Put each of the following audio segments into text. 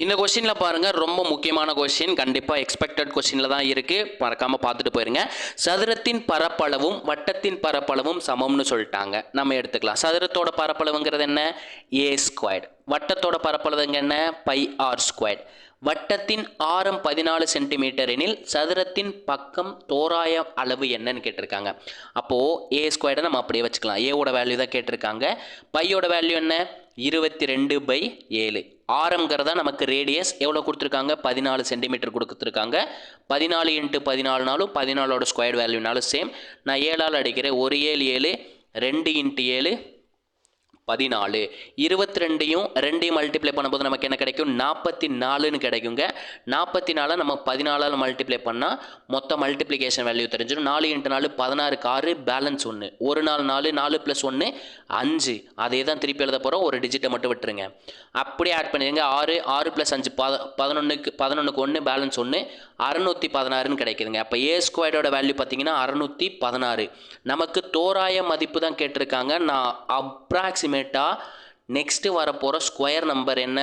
இந்த கொஸ்டினில் பாருங்கள், ரொம்ப முக்கியமான கொஸ்டின். கண்டிப்பாக எக்ஸ்பெக்டட் கொஸ்டினில் தான் இருக்குது. மறக்காமல் பார்த்துட்டு போயிருங்க. சதுரத்தின் பரப்பளவும் வட்டத்தின் பரப்பளவும் சமம்னு சொல்லிட்டாங்க. நம்ம எடுத்துக்கலாம். சதுரத்தோட பரப்பளவுங்கிறது என்ன? ஏ ஸ்கொயர்டு. வட்டத்தோட பரப்பளவுங்க என்ன? Pi R squared. வட்டத்தின் ஆரம் 14 சென்டிமீட்டர் எனில் சதுரத்தின் பக்கம் தோராய அளவு என்னன்னு கேட்டிருக்காங்க. அப்போது ஏ ஸ்கொயர்டை நம்ம அப்படியே வச்சுக்கலாம். ஏவோட வேல்யூ தான் கேட்டிருக்காங்க. பையோட வேல்யூ என்ன? 22/7. ஆரம்ங்கிறதா நமக்கு ரேடியஸ் எவ்வளோ கொடுத்துருக்காங்க? 14 சென்டிமீட்டர் கொடுத்துருக்காங்க. 14 × 14 நாளும் 14ஓட ஸ்கொயர் வேல்யூனாலும் சேம். நான் 7ஆல் அடிக்கிறேன். 1 7 7, 2 × 7 14. 22ஐயும் 2ஐயும் மல்டிப்ளை பண்ணும்போது நமக்கு என்ன கிடைக்கும்? 44ன்னு கிடைக்குங்க. 44 நம்ம 14ஆல் மல்டிப்ளை பண்ணால் மொத்த மல்டிப்ளிகேஷன் வேல்யூ தெரிஞ்சிடும். 4 × 4 16, 6, பேலன்ஸ் 1. ஒரு நாள் 4, 4 + 1 5. அதே தான் திருப்பி எழுத போகிறோம். ஒரு டிஜிட்டை மட்டும் விட்டுருங்க. அப்படியே ஆட் பண்ணிடுங்க. 6 + 5 11க்கு 1, பேலன்ஸ் 1, 616ன்னு கிடைக்குதுங்க. அப்போ ஏ ஸ்கொயர்டோட வேல்யூ பார்த்தீங்கன்னா 616. நமக்கு தோராய மதிப்பு தான் கேட்டிருக்காங்க. நான் அப்ராக்சிமேட்டாக நெக்ஸ்ட்டு வரப்போகிற ஸ்கொயர் நம்பர் என்ன?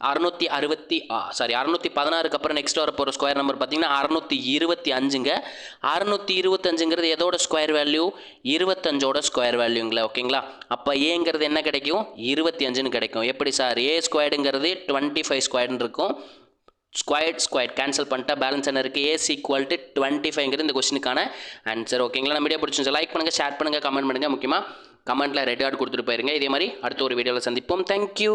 616க்கு அப்புறம் நெக்ஸ்ட் வரப்போகிற ஸ்கொயர் நம்பர் பார்த்தீங்கன்னா 625ங்க. 625ங்கிறது எதோட ஸ்கொயர் வேல்யூ? 25ஓட ஸ்கொயர் வேல்யூங்களா? ஓகேங்களா? அப்போ ஏங்கிறது என்ன கிடைக்கும்? 25ன்னு கிடைக்கும். எப்படி சார்? ஏ ஸ்கொயர்டுங்கிறது 25 ஸ்கொயர்டுன்னு இருக்கும். ஸ்கொயர்ட் கேன்சல் பண்ணிட்டா பேலன்ஸ் என்ன இருக்குது? ஏஸ் = 25ங்கிறது இந்த கொஸ்டினுக்கான ஆன்சர். ஓகேங்களா? நம்ம வீடியோ பிடிச்சிருந்துச்சு லைக் பண்ணுங்கள், ஷேர் பண்ணுங்கள், கமெண்ட் பண்ணுங்கள். முக்கியமாக கமெண்ட்டில் ரெட் கார்டு கொடுத்துட்டு போயிருங்க. இதே மாதிரி அடுத்த ஒரு வீடியோவில் சந்திப்போம். தேங்க்யூ.